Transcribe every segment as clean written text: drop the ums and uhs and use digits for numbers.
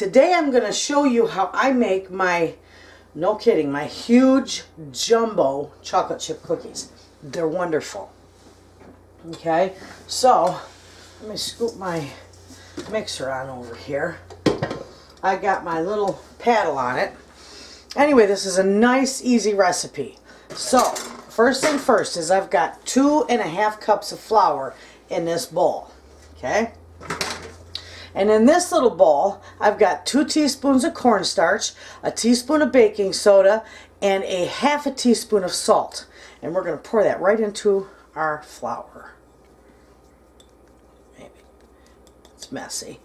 today I'm going to show you how I make my, no kidding, my huge jumbo chocolate chip cookies. They're wonderful. Okay, so let me scoop my mixer on over here. I got my little paddle on it. Anyway, this is a nice, easy recipe. So, first thing first is I've got 2.5 cups of flour in this bowl. Okay? And in this little bowl, I've got 2 teaspoons of cornstarch, a teaspoon of baking soda, and a half a teaspoon of salt. And we're going to pour that right into our flour. Maybe it's messy.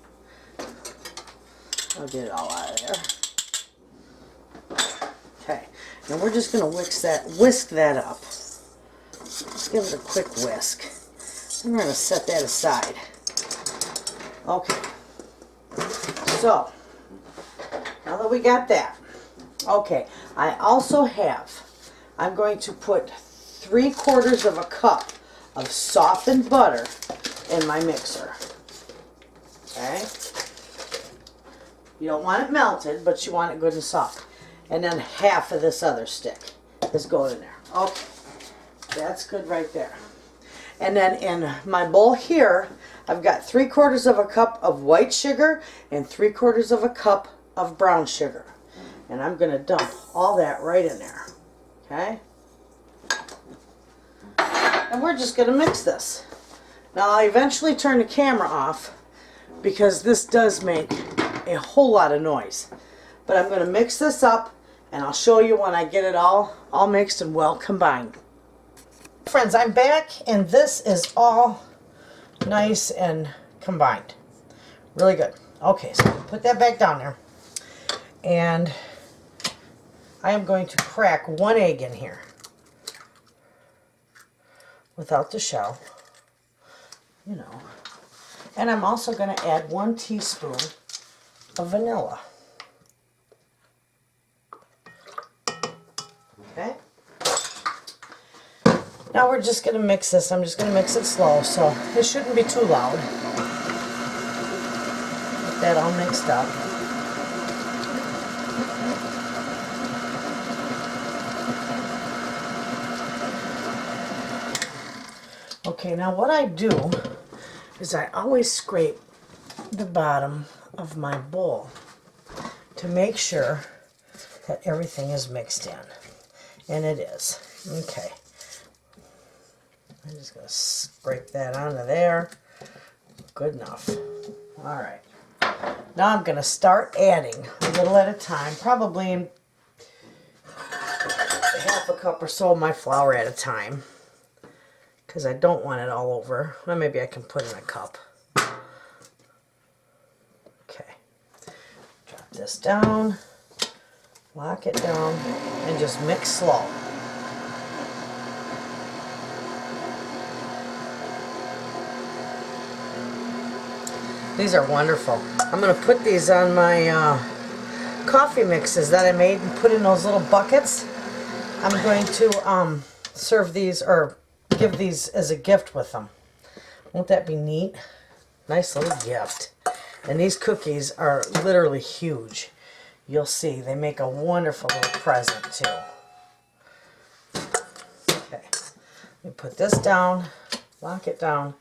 I'll get it all out of there. Okay, and we're just going to whisk that up. Let's give it a quick whisk. And we're going to set that aside. Okay, so now that we got that, okay, I also I'm going to put 3/4 of a cup of softened butter in my mixer. Okay, you don't want it melted, but you want it good and soft. And then half of this other stick is going in there. Okay, that's good right there. And then in my bowl here, I've got 3/4 of a cup of white sugar and 3/4 of a cup of brown sugar. And I'm going to dump all that right in there. Okay? And we're just going to mix this. Now I'll eventually turn the camera off because this does make a whole lot of noise. But I'm going to mix this up and I'll show you when I get it all mixed and well combined. Friends, I'm back and this is all nice and combined. Really good. Okay, so put that back down there. And I am going to crack 1 egg in here without the shell, you know. And I'm also going to add 1 teaspoon of vanilla. Okay. Now we're just going to mix this. I'm just going to mix it slow, so it shouldn't be too loud. Get that all mixed up. Okay, now what I do is I always scrape the bottom of my bowl to make sure that everything is mixed in. And it is. Okay. I'm just going to scrape that onto there. Good enough. Alright. Now I'm going to start adding a little at a time, probably half a cup or so of my flour at a time, because I don't want it all over. Well, maybe I can put in a cup. Okay. Drop this down, lock it down, and just mix slow. These are wonderful. I'm going to put these on my coffee mixes that I made and put in those little buckets. I'm going to serve these or give these as a gift with them. Won't that be neat? Nice little gift. And these cookies are literally huge. You'll see, they make a wonderful little present too. Okay, let me put this down, lock it down.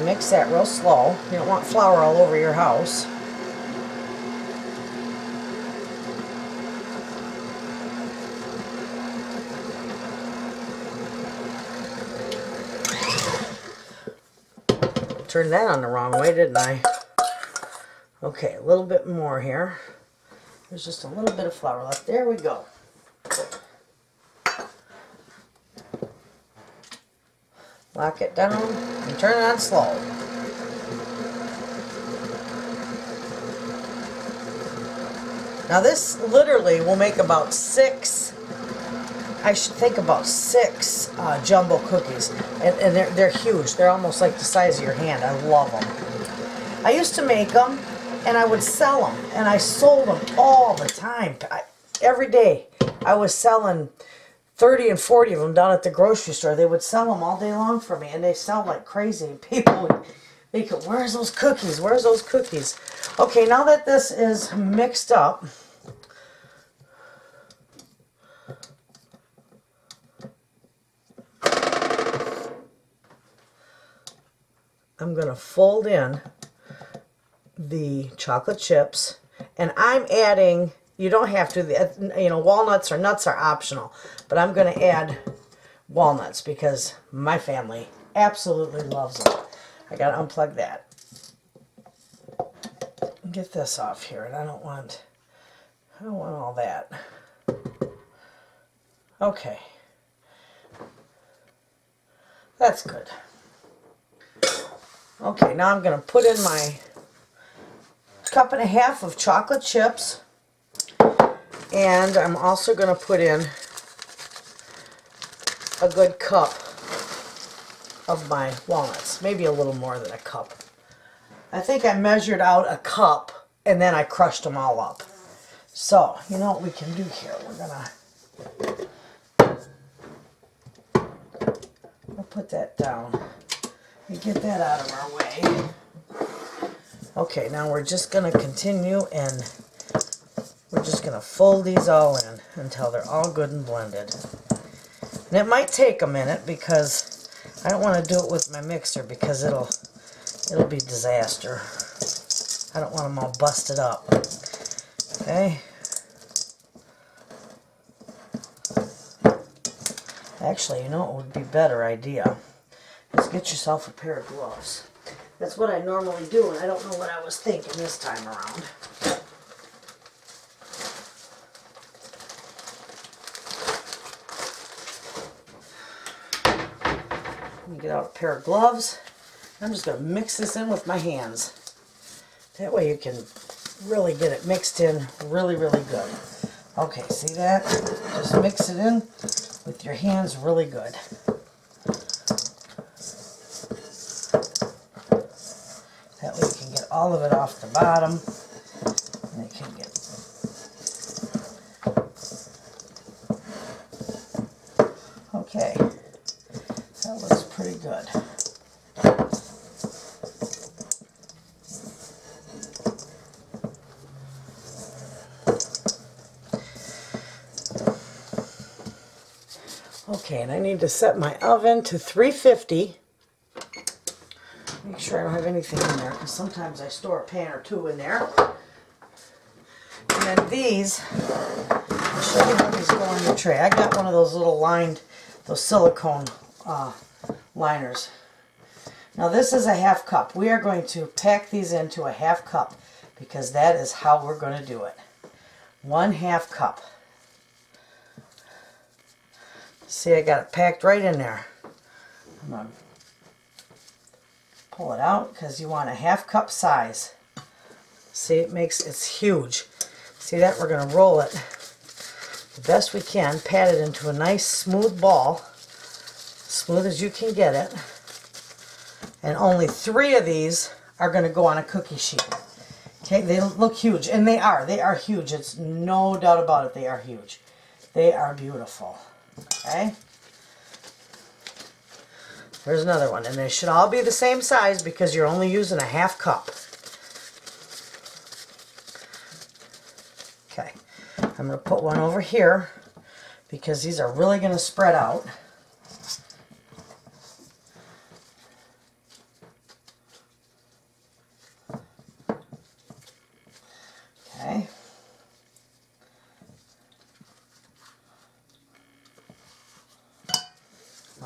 Mix that real slow. You don't want flour all over your house. Turned that on the wrong way, didn't I? Okay, a little bit more here. There's just a little bit of flour left. There we go. Lock it down and turn it on slow. Now this literally will make about 6, I should think about 6 jumbo cookies. And they're huge. They're almost like the size of your hand. I love them. I used to make them and I would sell them. And I sold them all the time. Every day I was selling 30 and 40 of them down at the grocery store. They would sell them all day long for me, and they sell like crazy. People, Because where's those cookies? Where's those cookies? Okay, now that this is mixed up, I'm going to fold in the chocolate chips, and I'm adding, you don't have to, you know, walnuts or nuts are optional, but I'm going to add walnuts because my family absolutely loves them. I got to unplug that. Get this off here, and I don't want all that. Okay. That's good. Okay, now I'm going to put in my 1.5 cups of chocolate chips, and I'm also going to put in a good cup of my walnuts, maybe a little more than a cup. I think I measured out a cup and then I crushed them all up. So, you know what we can do here? We'll put that down and get that out of our way. Okay, now we're just going to continue, and we're just going to fold these all in until they're all good and blended. And it might take a minute because I don't want to do it with my mixer because it'll be disaster. I don't want them all busted up. Okay. Actually, you know what would be a better idea? Is get yourself a pair of gloves. That's what I normally do, and I don't know what I was thinking this time around. Let me get out a pair of gloves. I'm just going to mix this in with my hands. That way you can really get it mixed in really, really good. Okay, see that? Just mix it in with your hands really good. That way you can get all of it off the bottom. And it can get... Okay, that looks pretty good. Okay, and I need to set my oven to 350. Make sure I don't have anything in there, because sometimes I store a pan or two in there. And then these, I'll show you how these go on your tray. I got one of those little lined, those silicone liners. Now this is a 1/2 cup. We are going to pack these into a 1/2 cup because that is how we're going to do it. 1/2 cup. See, I got it packed right in there. I'm going to pull it out because you want a 1/2 cup size. See, it's huge. See that? We're going to roll it the best we can, pat it into a nice smooth ball, smooth as you can get it. And only 3 of these are going to go on a cookie sheet. Okay, they look huge, and they are huge. It's no doubt about it, they are huge. They are beautiful. Okay, there's another one, and they should all be the same size because you're only using a 1/2 cup. Okay, I'm going to put one over here because these are really going to spread out. Okay.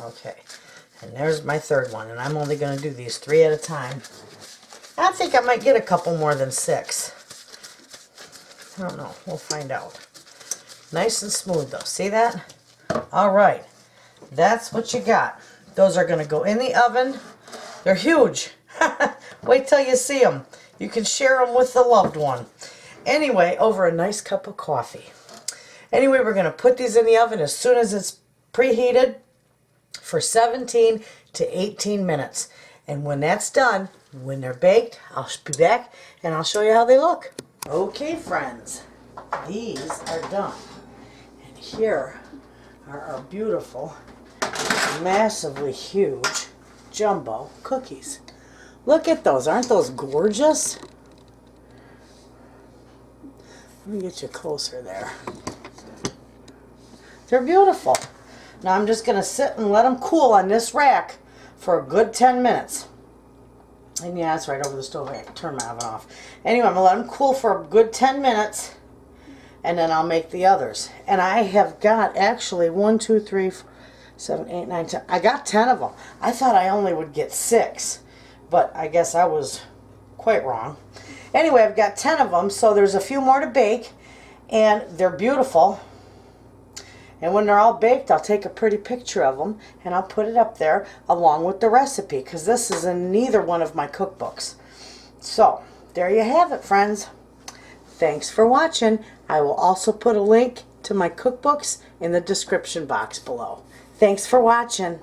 Okay, and there's my 3rd one, and I'm only going to do these 3 at a time. I think I might get a couple more than 6. I don't know. We'll find out. Nice and smooth, though. See that? All right. That's what you got. Those are going to go in the oven. They're huge. Wait till you see them. You can share them with the loved one. Anyway, over a nice cup of coffee. Anyway, we're going to put these in the oven as soon as it's preheated for 17 to 18 minutes. And when that's done, when they're baked, I'll be back and I'll show you how they look. Okay, friends, these are done. And here are our beautiful, massively huge jumbo cookies. Look at those. Aren't those gorgeous? Let me get you closer there. They're beautiful. Now I'm just going to sit and let them cool on this rack for a good 10 minutes. And yeah, it's right over the stove. I turn my oven off. Anyway, I'm going to let them cool for a good 10 minutes. And then I'll make the others. And I have got actually 1, 2, 3, 4, 7, 8, 9, 10. I got 10 of them. I thought I only would get 6. But I guess I was quite wrong. Anyway, I've got 10 of them. So there's a few more to bake. And they're beautiful. And when they're all baked, I'll take a pretty picture of them and I'll put it up there along with the recipe, because this is in neither one of my cookbooks. So, there you have it, friends. Thanks for watching. I will also put a link to my cookbooks in the description box below. Thanks for watching.